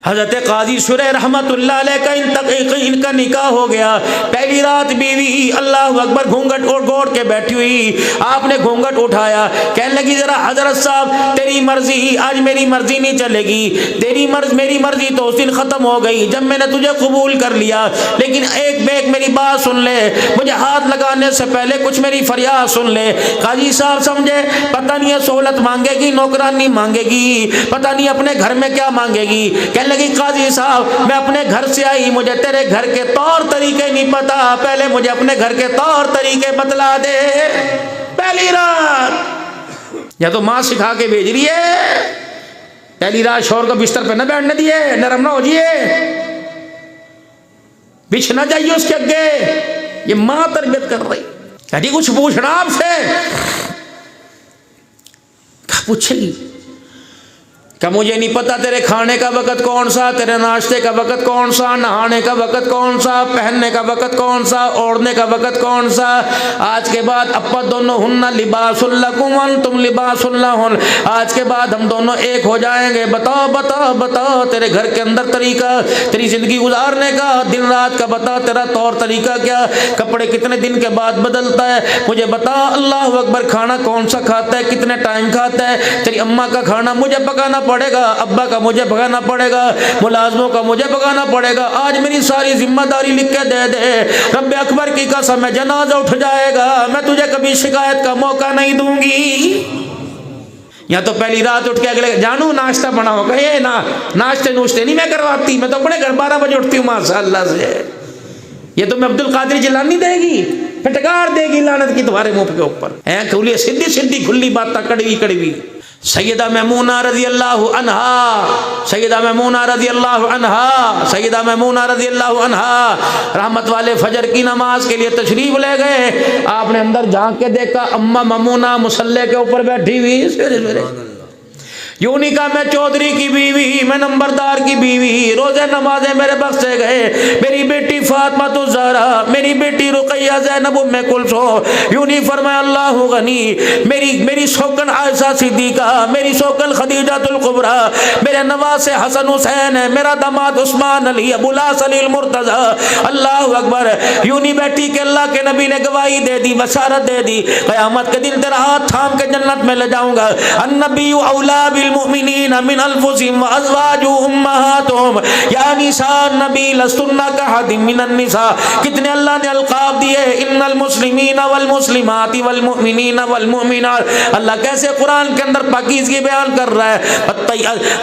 حضرت قاضی سرح رحمت اللہ علیہ کا ان کا نکاح ہو گیا. پہلی رات بیوی اللہ اکبر گھونگھٹ گوڑ کے بیٹھی ہوئی, آپ نے گھونگھٹ اٹھایا, کہنے لگی ذرا حضرت صاحب تیری مرضی, آج میری مرضی نہیں چلے گی, میری مرضی تو اس دن ختم ہو گئی جب میں نے تجھے قبول کر لیا, لیکن ایک میری بات سن لے, مجھے ہاتھ لگانے سے پہلے کچھ میری فریاد سن لے. قاضی صاحب سمجھے, پتہ نہیں ہے سہولت مانگے گی, نوکرانی مانگے گی, پتہ نہیں اپنے گھر میں کیا مانگے گی. کہنے لگی قاضی صاحب میں اپنے گھر سے آئی, مجھے تیرے گھر کے طور طریقے نہیں پتا, پہلے مجھے اپنے گھر کے طور طریقے بتلا دے. پہلی رات یا تو ماں سکھا کے بھیج رہی ہے, پہلی رات شوہر کو بستر پہ نہ بیٹھنے دیے, نرم نہ ہو جائیے, بچھ نہ جائیے اس کے آگے, یہ ماں تربیت کر رہی. کہتی کچھ پوچھنا آپ سے, کیا پوچھے گی, کہ مجھے نہیں پتا تیرے کھانے کا وقت کون سا, تیرے ناشتے کا وقت کون سا, نہانے کا وقت کون سا, پہننے کا وقت کون سا, اوڑھنے کا وقت کون سا. آج کے بعد ابا دونوں ہن لباس لکم وانتم لباس لہن, آج کے بعد ہم دونوں ایک ہو جائیں گے. بتا بتا بتا تیرے گھر کے اندر طریقہ, تیری زندگی گزارنے کا, دن رات کا بتا, تیرا طور طریقہ کیا, کپڑے کتنے دن کے بعد بدلتا ہے مجھے بتا, اللہ اکبر, کھانا کون سا کھاتا ہے, کتنے ٹائم کھاتا ہے, تیری اماں کا کھانا مجھے پکانا پڑے گا, ابا کا مجھے پکانا پڑے گا, ملازموں کا مجھے پکانا پڑے گا, آج میری ساری ذمہ داری لکھ کے دے دے. رب اکبر کی قسم ہے جنازہ اٹھ جائے گا, میں تجھے کبھی شکایت کا موقع نہیں دوں گی. یا تو پہلی رات اٹھ کے اگلے جانو ناشتہ بنا ہوگا, یہ ناشتے نوشتے نہیں میں کرواتی, میں تو اپنے گھر 12 بجے اٹھتی ہوں ماشاء اللہ سے. یہ تو میں عبد القادر جیلانی دے گی, پھٹکار دے گی لعنت کی تمہارے منہ کے اوپر. کھلی سیدھی کھلی باتیں, کڑوی کڑوی. سیدہ میمونہ رضی اللہ عنہا, سیدہ میمونہ رضی اللہ عنہا, سیدہ میمونہ رضی اللہ عنہا رحمت والے فجر کی نماز کے لیے تشریف لے گئے. آپ نے اندر جھانک کے دیکھا اماں میمونہ مصلی کے اوپر بیٹھی ہوئی. سویرے یوں نہیں کہا میں چودھری کی بیوی, میں نمبردار کی بیوی, روزے نمازیں میرے بخشے گئے, میری بیٹی فاطمہ الزہرا, میری بیٹی رقیہ زینب ام کلثوم. یوں نہیں فرمایا اللہ غنی, میری سوکن عائشہ صدیقہ, میری سوکن خدیجہ الکبریٰ, میرے نواسے حسن حسین ہے, میرا داماد عثمان علی, ابو العاص علی المرتضی. اللہ اکبر. یوں نہیں بیٹھی کہ اللہ کے نبی نے گواہی دے دی, بشارت دے دی, قیامت کے دن تیرا ہاتھ تھام کے جنت میں لے جاؤں گا. النبی اولا بالمؤمنین من انفسهم وازواجهم امہاتهم یا نساء النبی لستن کاحد من النساء. کتنے اللہ نے القاب دیے, ان المسلمین والمسلمات والمؤمنین والمؤمنات. اللہ کیسے قرآن کے اندر پاکیزگی بیان کر رہا ہے.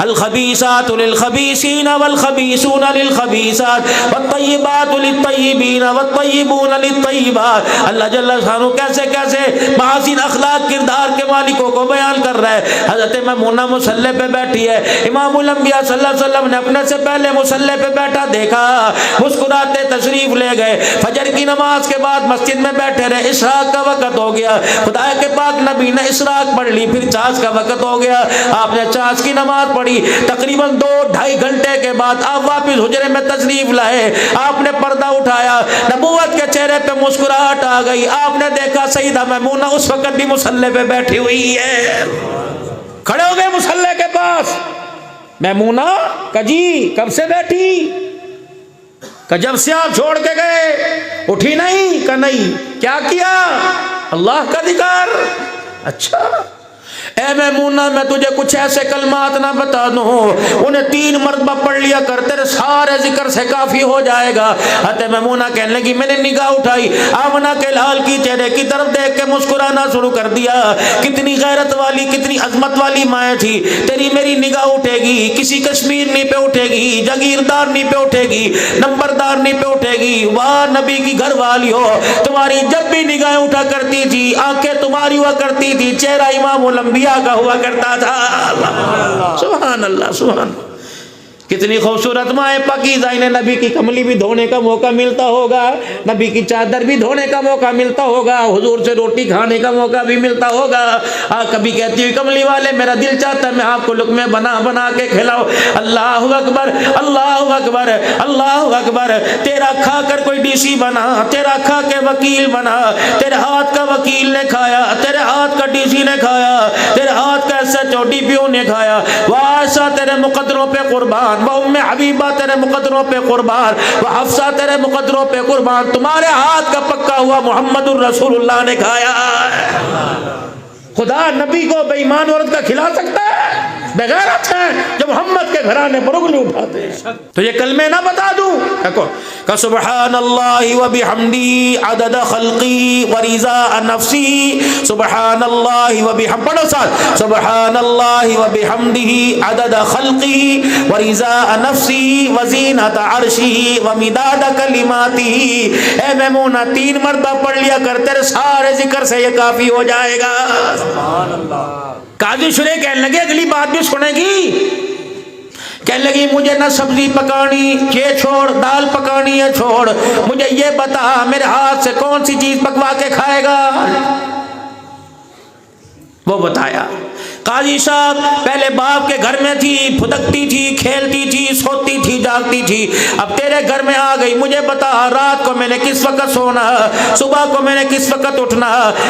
الخبیثات للخبیثین والخبیثون للخبیثات والطیبات للطیبین والطیبون للطیبات. اللہ جل شانہ کیسے کیسے محاسن اخلاق کردار کے مالکوں کو بیان کر رہا ہے. حضرت میمونہ مصلی پہ بیٹھی ہے, امام الانبیاء صلی اللہ علیہ وسلم نے اپنے سے پہلے مصلی پہ بیٹھا دیکھا, مسکراتے تشریف لے گئے. فجر کی نماز کے بعد مسجد میں بیٹھے رہے, اشراق کا وقت ہو گیا, خدا کے پاک نبی نے اشراق پڑھ لی, پھر چاش کا وقت ہو گیا, آپ نے چاش کی نماز پڑھی. تقریباً 2-2.5 گھنٹے کے بعد آپ واپس حجرے میں تشریف لائے, آپ نے پردہ اٹھایا, نبوت کے چہرے پہ مسکراہٹ آ گئی. آپ نے دیکھا سیدہ میمونہ اس وقت بھی مصلی پہ بیٹھی ہوئی ہے. کھڑے ہو گئے مصلی کے پاس. میمونہ کجی کب سے بیٹھی, کہ جب سے آپ چھوڑ کے گئے. اٹھی نہیں, کہ نہیں, کیا کیا, اللہ کا ذکر. اچھا اے میمونہ میں تجھے کچھ ایسے کلمات نہ بتا دوں, انہیں 3 مرتبہ پڑھ لیا کر, تیرے سارے ذکر سے کافی ہو جائے گا. حضرت میمونہ کہنے لگی, میں نے نگاہ اٹھائی, آمنہ کے لال کی چہرے کی طرف دیکھ کے مسکرانا شروع کر دیا. کتنی غیرت والی, کتنی عظمت والی ماں تھی. تیری میری نگاہ اٹھے گی, کسی کشمیرنی پہ اٹھے گی, جاگیردارنی پہ اٹھے گی, نمبردارنی پہ اٹھے گی. واہ نبی کی گھر والی ہو, تمہاری جب بھی نگاہیں اٹھا کرتی تھی, آنکھیں تمہاری ہوا کرتی تھی, چہرہ امام الانبیاء کا ہوا کرتا تھا. سبحان اللہ سبحان اللہ. کتنی خوبصورت ماں پاکیزہ, انہیں نبی کی کملی بھی دھونے کا موقع ملتا ہوگا, نبی کی چادر بھی دھونے کا موقع ملتا ہوگا, حضور سے روٹی کھانے کا موقع بھی ملتا ہوگا. کبھی کہتی ہوئی کملی والے میرا دل چاہتا ہے میں آپ کو لقمے بنا کے کھلاؤ. اللہ اکبر اللہ اکبر اللہ اکبر. تیرا کھا کر کوئی ڈی سی بنا, تیرا کھا کے وکیل بنا, تیرے ہاتھ کا وکیل نے کھایا, تیرے ہاتھ کا ڈی سی نے کھایا, تیرے ہاتھ کا ایس چوٹی پیوں نے کھایا، وہ عائشہ تیرے مقدروں پہ قربان، وہ ام حبیبہ تیرے مقدروں پہ قربان، وہ حفصہ تیرے مقدروں پہ قربان، تمہارے ہاتھ کا پکا ہوا محمد الرسول اللہ نے کھایا۔ خدا نبی کو بے ایمان عورت کا کھلا سکتا ہے؟ بغیرت ہے جو محمد کے گھرانے پر انگلی اٹھاتے ہیں۔ تو یہ کلمے نہ بتا دوں کہ سبحان اللہ و بحمدی عدد خلقی و رضا نفسی، سبحان اللہ و بحمدی، پڑھو ساتھ، سبحان اللہ و بحمدی عدد خلقی و رضا نفسی و زینت عرشی و مداد کلماتی۔ اے میمونہ 3 مرتبہ پڑھ لیا کر، تیرے سارے ذکر سے یہ کافی ہو جائے گا۔ سبحان اللہ۔ قاضی شریح کہنے لگے اگلی بات بھی سنے گی، کہنے لگی مجھے نہ سبزی پکانی یہ چھوڑ، دال پکانی ہے چھوڑ، مجھے یہ بتا میرے ہاتھ سے کون سی چیز پکوا کے کھائے گا؟ وہ بتایا۔ قاضی صاحب پہلے باپ کے گھر میں تھی، پھدکتی تھی، کھیلتی تھی، سوتی تھی، جاگتی تھی، اب تیرے گھر میں آ گئی، مجھے بتا رات کو میں نے کس وقت سونا، صبح کو میں نے کس وقت اٹھنا؟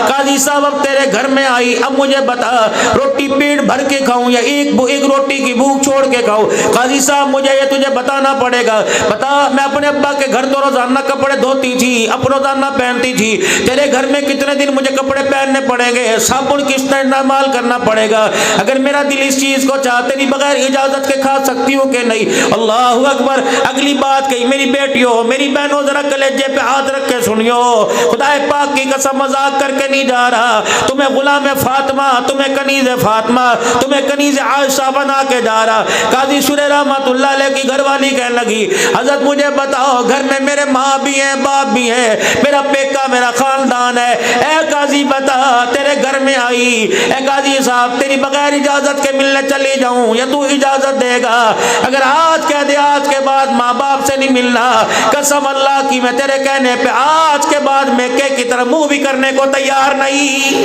قاضی صاحب اب تیرے گھر میں آئی، اب مجھے بتا روٹی پیٹ بھر کے کھاؤں یا ایک روٹی کی بھوک چھوڑ کے کھاؤں؟ قاضی صاحب مجھے یہ تجھے بتانا پڑے گا، بتا میں اپنے ابا کے گھر تو روزانہ کپڑے دھوتی تھی، اب روزانہ پہنتی تھی، تیرے گھر میں کتنے دن مجھے کپڑے پہننے پڑیں گے؟ صابن کس طرح استعمال کرنا پڑے گا؟ اگر میرا دل اس چیز کو چاہتے نہیں بغیر اجازت کے کھا سکتی ہوں کہ نہیں؟ اللہ اکبر۔ اگلی بات کہی، میری بیٹیوں میری بہنوں ذرا کلیجے پہ ہاتھ رکھ کے سنیو، خدا پاک کی قسم مذاق کر کے نہیں جا رہا، تمہیں غلام فاطمہ، تمہیں کنیز فاطمہ، تمہیں کنیز عائشہ بنا کے جا رہا۔ قاضی شریح رحمت اللہ علیہ کی گھر والی کہنے لگی حضرت مجھے بتاؤ گھر میں میرے ماں بھی ہیں، باپ بھی ہیں، میرا پیکا میرا خاندان ہے، اے قاضی بتا تیرے گھر میں آئی، اے قاضی صاحب تیری بغیر اجازت کے ملنے چلی جاؤں یا تو اجازت دے گا؟ اگر آج کہہ دے آج کے بعد ماں باپ سے نہیں ملنا، قسم اللہ کی میں تیرے کہنے پہ آج کے بعد میکے کی طرح منہ بھی کرنے کو تیار نہیں۔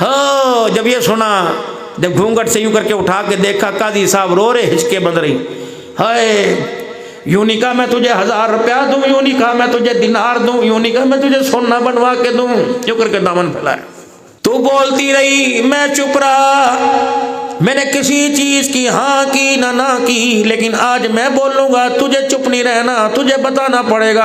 ہاں جب یہ سنا، جب گھونگٹ سے یوں کر کے اٹھا کے دیکھا قاضی صاحب رو رہے، ہچکے بند رہی، ہائے یوں نہیں کہا میں تجھے 1000 روپیہ دوں، یوں نہیں کہا میں تجھے دینار دوں، یوں نہیں کہا میں تجھے سونا بنوا کے دوں، یوں کر کے دامن پھیلایا۔ تو بولتی رہی، میں چپ رہا، میں نے کسی چیز کی ہاں کی نہ کی، لیکن آج میں بولوں گا، تجھے چپ نہیں رہنا، تجھے بتانا پڑے گا۔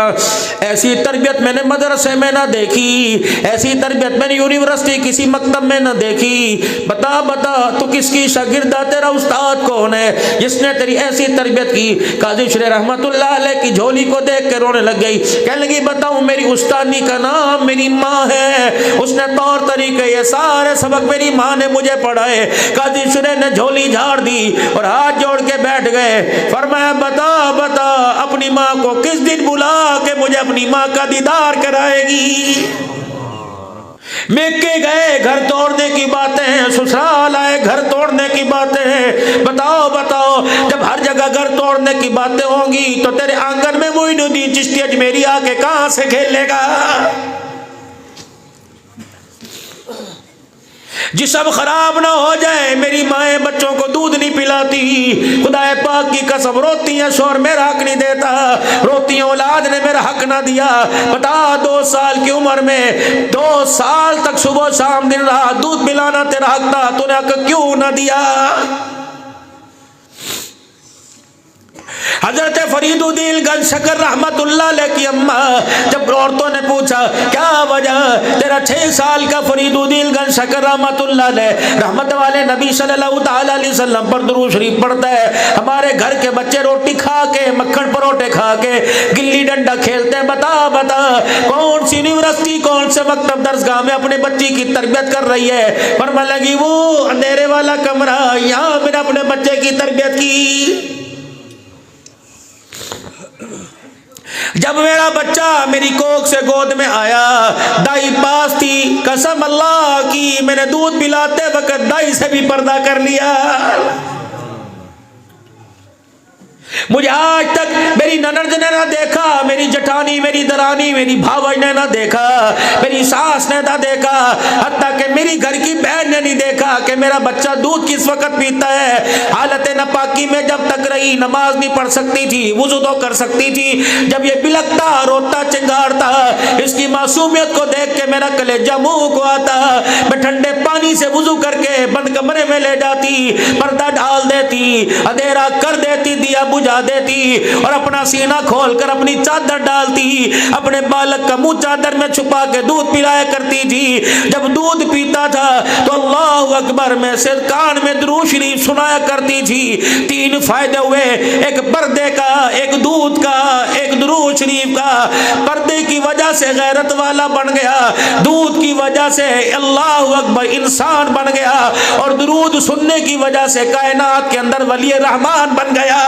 ایسی تربیت میں نے مدرسے میں نہ دیکھی، ایسی تربیت میں نے یونیورسٹی کسی مکتب میں نہ دیکھی، بتا بتا تو کس کی شاگرد، تیرا استاد کون ہے جس نے تیری ایسی تربیت کی؟ قاضی شریح رحمت اللہ علیہ کی جھولی کو دیکھ کے رونے لگ گئی، کہنے لگی بتاؤں میری استادی کا نام میری ماں ہے، اس نے طور طریقے یہ سارے سبق میری ماں نے مجھے پڑھائے۔ قاضی شریح نے جھولی جھاڑ دی اور ہاتھ جوڑ کے بیٹھ گئے، فرمایا بتا بتا اپنی ماں کو کس دن بلا کے مجھے اپنی ماں کا دیدار کرائے گی؟ میکے گئے گھر توڑنے کی باتیں، سسرال آئے گھر توڑنے کی باتیں، بتاؤ بتاؤ جب ہر جگہ گھر توڑنے کی باتیں ہوں گی تو تیرے آنگن میں معین الدین چشتی اجمیری آ کے کہاں سے کھیلے گا؟ جسم خراب نہ ہو جائے، میری مائیں بچوں کو دودھ نہیں پلاتی، خدا پاک کی قسم روتی ہیں شوہر میرا حق نہیں دیتا، روتی ہیں اولاد نے میرا حق نہ دیا۔ بتا 2 سال کی عمر میں 2 سال تک صبح شام دن رات دودھ پلانا تیرا حق تھا، تو نے حق کیوں نہ دیا؟ حضرت فرید الدین گنج شکر رحمت اللہ علیہ کی اماں جب عورتوں نے پوچھا کیا وجہ تیرا 6 سال کا فرید الدین گنج شکر رحمت اللہ علیہ رحمت والے نبی صلی اللہ تعالی علیہ وسلم پر درود شریف پڑھتا ہے، ہمارے گھر کے بچے روٹی کھا کے مکھن پروٹے کھا کے گلی ڈنڈا کھیلتے ہیں، بتا بتا کون سی یونیورسٹی کون سے مکتب درسگاہ میں اپنے بچی کی تربیت کر رہی ہے؟ فرمانے لگی وہ اندھیرے والا کمرہ، یہاں میں نے اپنے بچے کی تربیت کی۔ جب میرا بچہ میری کوکھ سے گود میں آیا، دائی پاس تھی، قسم اللہ کی میں نے دودھ پلاتے وقت دائی سے بھی پردہ کر لیا۔ مجھے آج تک بے میری ننند نے نہ دیکھا، میری جٹھانی، میری درانی، میری بھاوج نے نہ دیکھا، میری ساس نے نہ دیکھا، حتیٰ کہ میری گھر کی بہن نے نہیں دیکھا کہ میرا بچہ دودھ کس وقت پیتا ہے۔ حالت ناپاکی میں جب تک رہی، نماز نہیں پڑھ سکتی تھی، وضو تو کر سکتی تھی۔ جب یہ بلکتا، روتا، چنگارتا، اس کی معصومیت کو دیکھ کے میرا کلیجہ منہ کو آتا، میں ٹھنڈے پانی سے وضو کر کے بند کمرے میں لے جاتی، پردہ ڈال دیتی، اندھیرا کر دیتی، دیا بجھا دیتی، اور اپنا سینہ کھول کر اپنی چادر ڈالتی، اپنے بالک کا منہ چادر میں چھپا کے دودھ پلایا کرتی تھی۔ جب دودھ پیتا تھا تو اللہ اکبر میں سے کان میں درود شریف سنایا کرتی تھی۔ 3 فائدے ہوئے، ایک پردے کا، ایک دودھ کا، ایک درود شریف کا۔ پردے کی وجہ سے غیرت والا بن گیا، دودھ کی وجہ سے اللہ اکبر انسان بن گیا، اور درود سننے کی وجہ سے کائنات کے اندر ولی رحمان بن گیا۔